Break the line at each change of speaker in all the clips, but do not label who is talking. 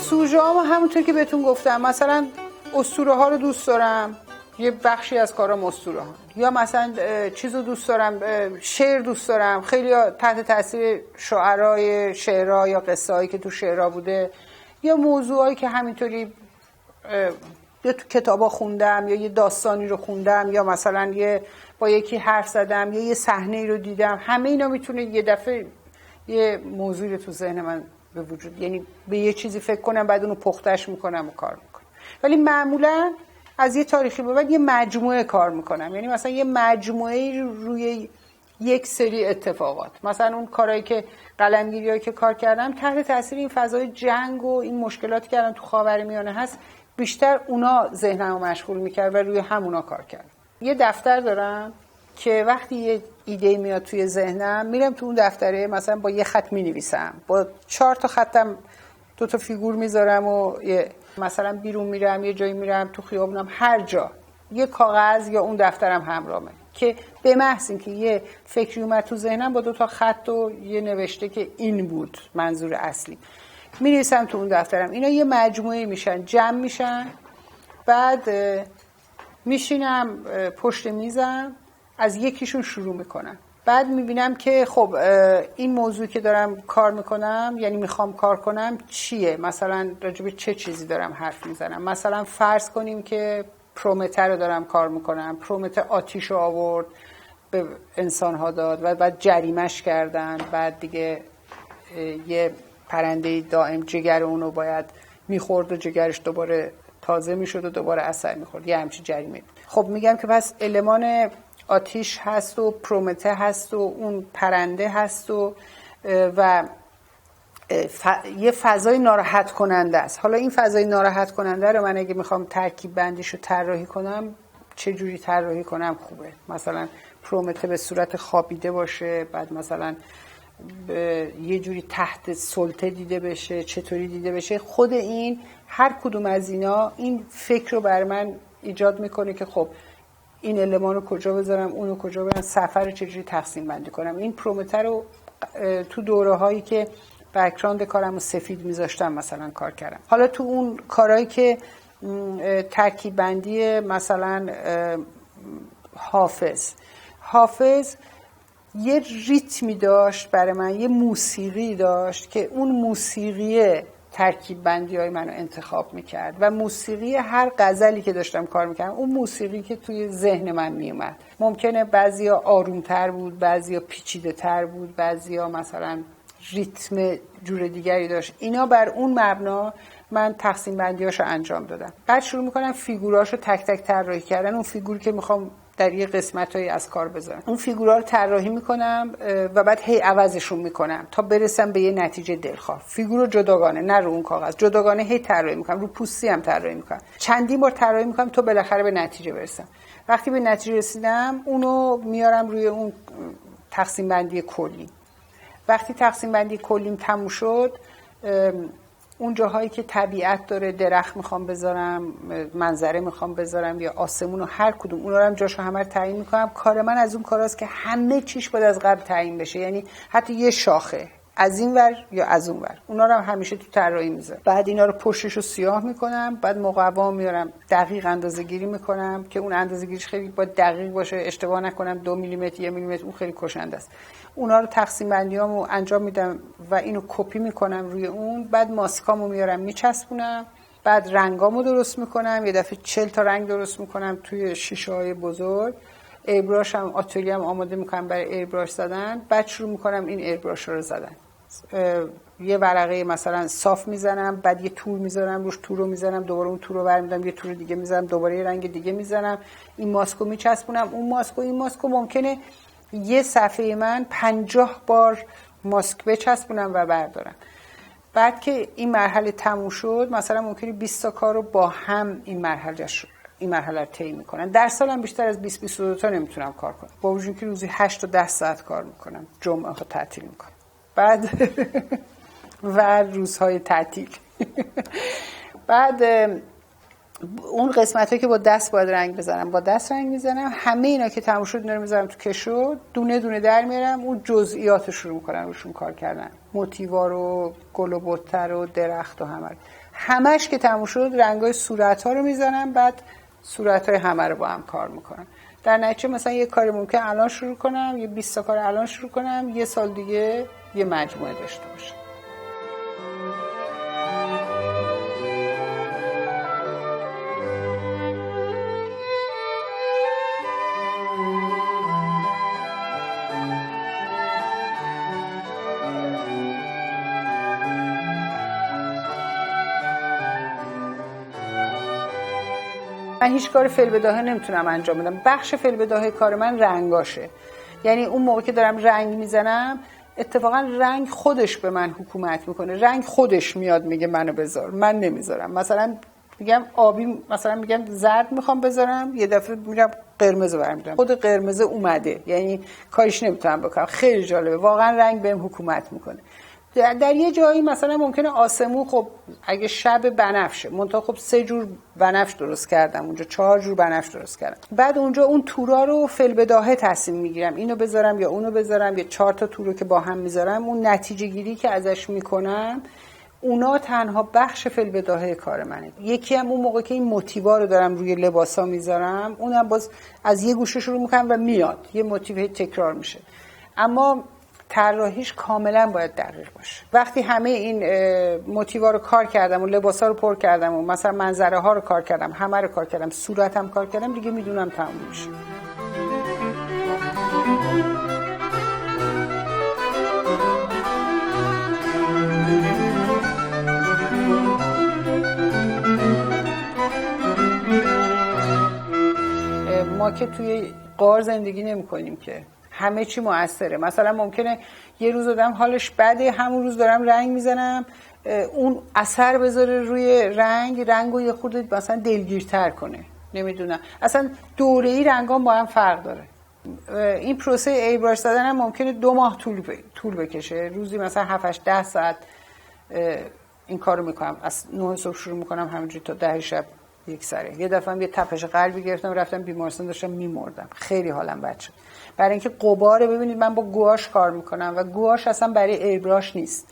سوژه ها همونطور که بهتون گفتم، مثلا اسطوره ها رو دوست دارم، یه بخشی از کارام اسطوره ها، یا مثلا چیز رو دوست دارم، شعر دوست دارم، خیلی تحت تاثیر شعرهای شعرها یا قصه هایی که تو شعرها بوده، یا موضوعایی که همینطوری یا تو کتابا خوندم یا یه داستانی رو خوندم یا مثلا با یکی حرف زدم یا یه صحنه‌ای رو دیدم. همه اینا میتونه یه دفعه یه موضوعی رو تو ذهن من به وجود، یعنی به یه چیزی فکر کنم بعد اونو پختش میکنم و کار میکنم. ولی معمولا از یه تاریخی به بعد یه مجموعه کار میکنم، یعنی مثلا یه مجموعه روی یک سری اتفاقات. مثلا اون کارهایی که قلمگیریایی که کار کردم تحت تاثیر این فضای جنگ و این مشکلاتی که الان تو خاورمیانه هست، بیشتر اونا ذهنمو مشغول میکرد و روی همونا کار کردم. یه دفتر دارم که وقتی یه ایده میاد توی ذهنم، میرم تو اون دفتره مثلا با یه خط مینویسم، با 4 تا خطم 2 تا فیگور میذارم و مثلا بیرون میرم، یه جایی میرم تو خیابونم، هر جا یه کاغذ یا اون دفترم همراهمه که به محض اینکه یه فکری اومد تو ذهنم با 2 تا خط و یه نوشته که این بود منظور اصلی، می‌نویسم تو اون دفترم. اینا یه مجموعه میشن، جمع میشن، بعد میشینم پشت میزم از یکیشون شروع میکنم. بعد میبینم که خب این موضوع که دارم کار میکنم، یعنی میخوام کار کنم چیه، مثلا راجب چه چیزی دارم حرف میزنم. مثلا فرض کنیم که پرومته رو دارم کار میکنم، پرومته آتیش رو آورد به انسانها داد و بعد جریمش کردن، بعد دیگه یه پرنده دائم جگر اونو باید میخورد و جگرش دوباره تازه میشد و دوباره اثر میخورد، یه همچین جریمه بود. خب میگم که پس المان آتیش هست و پرومته هست و اون پرنده هست و یه فضای ناراحت کننده است. حالا این فضای ناراحت کننده رو من اگه میخوام ترکیب بندیش رو طراحی کنم، چه جوری طراحی کنم خوبه؟ مثلا پرومته به صورت خوابیده باشه، بعد مثلا یه جوری تحت سلطه دیده بشه، چطوری دیده بشه. خود این هر کدوم از اینا این فکر رو بر من ایجاد میکنه که خب این المان رو کجا بذارم، اونو کجا بذارم، سفر رو چجوری تقسیم بندی کنم. این پرومته رو تو دوره هایی که بک‌گراند کارم رو سفید میذاشتم مثلا کار کردم. حالا تو اون کارهایی که ترکیب بندی مثلا حافظ یه ریتمی داشت برای من، یه موسیقی داشت که اون موسیقی ترکیب بندی های منو انتخاب میکرد و موسیقی هر غزلی که داشتم کار میکردم، اون موسیقی که توی ذهن من میومد، ممکنه بعضیا آرومتر بود، بعضیا پیچیده تر بود، بعضیا مثلا ریتم جور دیگری داشت. اینا بر اون مبنا من تقسیم بندیاشو انجام دادم. بعد شروع میکنم فیگوراشو تک تک طراحی کردن. اون فیگوری که میخوام در یه قسمتایی از کار بذارم، اون فیگورا رو طراحی میکنم و بعد هی عوضشون میکنم تا برسم به یه نتیجه دلخواه. فیگور رو جداگانه، نه رو اون کاغذ، جداگانه هی طراحی میکنم، رو پوستی هم طراحی میکنم، چندین بار طراحی میکنم تا بالاخره به نتیجه برسم. وقتی به نتیجه رسیدم اونو میارم روی اون تقسیم بندی کلی. وقتی تقسیم بندی کلیم تموم شد، اون جاهایی که طبیعت داره، درخت میخوام بذارم، منظره میخوام بذارم یا آسمون و هر کدوم، اونا رو هم جاشو همه رو تعیین میکنم. کار من از اون کاراست که همه چیش باید از قبل تعیین بشه، یعنی حتی یه شاخه از این ور یا از اون ور، اونا رو هم همیشه تو طراحی میذارم. بعد اینا رو پشتشو سیاه میکنم، بعد مقوا میارم دقیق اندازه‌گیری میکنم که اون اندازه‌گیریش خیلی باید دقیق باشه، اشتباه نکنم 2 میلیمتر 1 میلیمتر، اون خیلی کشنده است. اونا رو تقسیم بندیامو انجام میدم و اینو کپی میکنم روی اون. بعد ماسکامو میارم میچسبونم، بعد رنگامو درست میکنم، یه دفعه 40 تا رنگ درست میکنم توی شیشه‌های بزرگ. ایربراش هم آتلیه‌ام آماده میکنم برای ایربراش زدن. بعد شروع میکنم این ایربراش رو زدن. یه ورقه مثلا صاف میزنم، بعد یه تور میذارم روش، تور رو میزنم، دوباره اون تور رو برمی‌دارم، یه تور دیگه میزنم، دوباره یه رنگ دیگه میزنم، این ماسکو میچسبونم. اون ماسکو، این ماسکو ممکنه یه صفحه من 50 بار ماسک بچسبونم و بردارم. بعد که این مرحله تموم شد مثلا ممکنه 20 تا کار رو با هم این مرحله رو طی میکنن. در سال هم بیشتر از 20-22 تا نمیتونم کار کنم، با وجود که روزی 8 تا 10 ساعت کار میکنم، جمعه ها تعطیل میکنم بعد و روزهای تعطیل بعد اون قسمتایی که با دست باید رنگ بزنم با دست رنگ میزنم. همه اینا که تموم شد اینا رو میذارم تو کشو، دونه دونه در میارم، اون جزئیات رو شروع میکنم روشون کار کردن، موتیوا رو، گل و بته رو، درخت و همش که تموم شد رنگای صورت‌ها رو میزنم، بعد صورت‌های همه رو با هم کار میکنم. در نتیجه مثلا یه کاری ممکن الان شروع کنم، یه 20 تا کار الان شروع کنم، یه سال دیگه یه مجموعه داشته باشم. من هیچ کار فی‌البداهه نمیتونم انجام بدم. بخش فی‌البداهه کار من رنگاشه. یعنی اون موقع که دارم رنگ میزنم اتفاقا رنگ خودش به من حکومت میکنه، رنگ خودش میاد میگه منو بذار، من نمیذارم. مثلا میگم آبی، مثلا میگم زرد میخوام بذارم، یه دفعه میرم قرمز برمی‌دارم، خود قرمز اومده، یعنی کاریش نمیتونم بکنم. خیلی جالبه، واقعا رنگ بهم حکومت میکنه. در یه جایی مثلا ممکنه آسمون، خب اگه شب بنفشه، منتها خب 3 جور بنفش درست کردم اونجا، 4 جور بنفش درست کردم، بعد اونجا اون تورا رو فی‌البداهه تصمیم میگیرم اینو بذارم یا اونو بذارم، یا 4 تا تور رو که با هم میذارم، اون نتیجه گیری که ازش میکنم اونا تنها بخش فی‌البداهه کار منه. یکی هم اون موقع که این موتیوا رو دارم روی لباسا میذارم، اونم باز از یه گوشه شروع میکنم و میاد یه موتیو تکرار میشه، اما طراحیش کاملا باید دقیق باشه. وقتی همه این موتیوا رو کار کردم و لباسا رو پر کردم و مثلا منظره ها رو کار کردم، همه رو کار کردم، صورتم کار کردم، دیگه میدونم تموم میشه. ما که توی غار زندگی نمی‌کنیم که همه چی مؤثره. مثلا ممکنه یه روز آدم حالش بده، همون روز دارم رنگ میزنم، اون اثر بذاره روی رنگو یه خورده مثلا دلگیرتر کنه، نمیدونم، اصلا دوره‌ای رنگام با هم فرق داره. این پروسه ایبراش زدن هم ممکنه 2 ماه طول بکشه، روزی مثلا 7-10 ساعت این کارو میکنم، از 9 صبح شروع میکنم همینجوری تا 10 شب یک سره. یه دفعه یه تپش قلبی گرفتم، رفتم بیمارستان، داشتم میمردم، خیلی حالم بد شد. برای اینکه غباره، ببینید من با گواش کار میکنم و گواش اصلا برای ایبراش نیست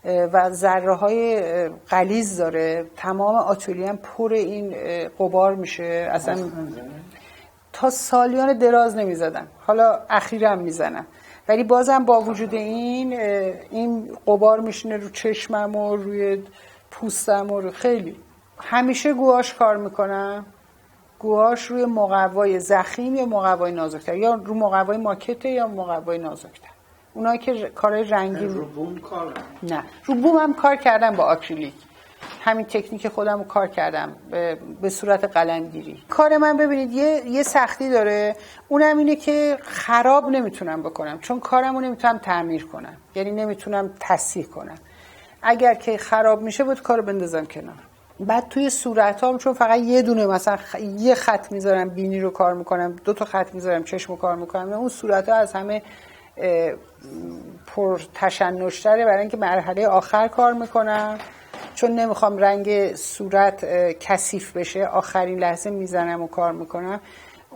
و ذره های غلیظ داره، تمام آتلیه‌ام پر این غبار میشه. اصلا تا سالیان دراز نمیزدم، حالا اخیرا میزنم، ولی بازم با وجود این غبار میشینه رو چشمم و روی پوستم و خیلی. همیشه گواش کار میکنم، گواش روی مقوای ضخیم یا مقوای نازکتر، یا رو مقوای ماکت یا مقوای نازکتر. اونایی که کارهای رنگی
رو بوم کار
نه، رو بوم هم کار کردم با آکریلیک، همین تکنیک خودم رو کار کردم به صورت قلمگیری. کار من ببینید یه سختی داره، اونم اینه که خراب نمیتونم بکنم، چون کارمو نمیتونم تعمیر کنم، یعنی نمیتونم تصحیح کنم. اگر که خراب میشه بود کارو بندازم کنار. بعد توی صورتام چون فقط یه دونه، مثلا یه خط میذارم بینی رو کار میکنم، 2 تا خط میذارم چشم رو کار میکنم، اون صورت‌ها از همه پر تشنج‌تره، برای اینکه مرحله آخر کار میکنم، چون نمیخوام رنگ صورت کثیف بشه، آخرین لحظه میزنم و کار میکنم.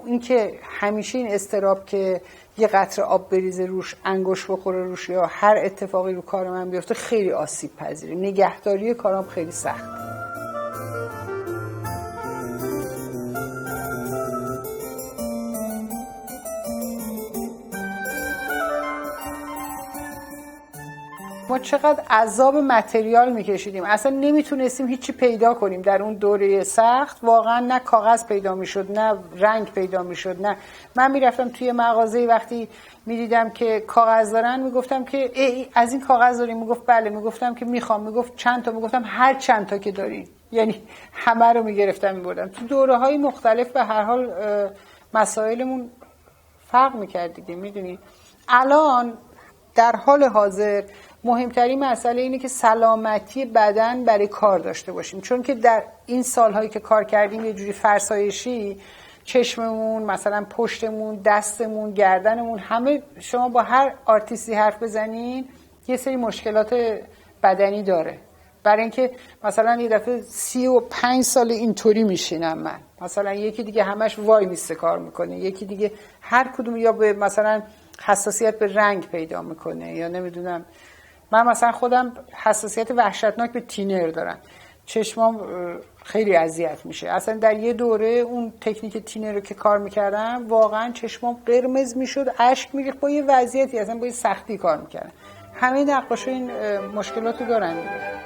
این که همیشه این اضطراب که یه قطره آب بریزه روش، انگوش بخوره روش، یا هر اتفاقی رو کار من بیفته، خیلی آسیب پذیره. نگهداری کارام خیلی سخت. ما چقدر عذاب متریال میکشیدیم، اصلا نمیتونستیم هیچی پیدا کنیم در اون دوره سخت. واقعا نه کاغذ پیدا میشد، نه رنگ پیدا میشد، نه. من میرفتم توی مغازه، وقتی میدیدم که کاغذ دارن میگفتم که از این کاغذ داریم؟ میگفت بله. میگفتم که میخوام. میگفت چند تا؟ میگفتم هر چند تا که دارین. یعنی همه رو میگرفتم میبردم. تو دوره های مختلف به هر حال مسائلمون فرق میکرد دیگه، میدونی. الان در حال حاضر مهمترین مسئله اینه که سلامتی بدن برای کار داشته باشیم، چون که در این سالهایی که کار کردیم یه جوری فرسایشی، چشممون، مثلا پشتمون، دستمون، گردنمون، همه شما با هر آرتیستی حرف بزنین یه سری مشکلات بدنی داره. برای اینکه مثلا یه دفعه 35 سال اینطوری میشینم من، مثلا یکی دیگه همش وای میسته کار میکنه، یکی دیگه هر کدوم یا به مثلا حساسیت به رنگ پیدا میکنه یا نمیدونم. من مثلا خودم حساسیت وحشتناک به تینر دارم، چشمام خیلی اذیت میشه. اصلا در یه دوره اون تکنیک تینر رو که کار میکردم واقعا چشمام قرمز میشد، اشک میریخت، با یه وضعیتی اصلا با یه سختی کار میکردم. همه نقاشا این مشکلاتو دارن دیگه.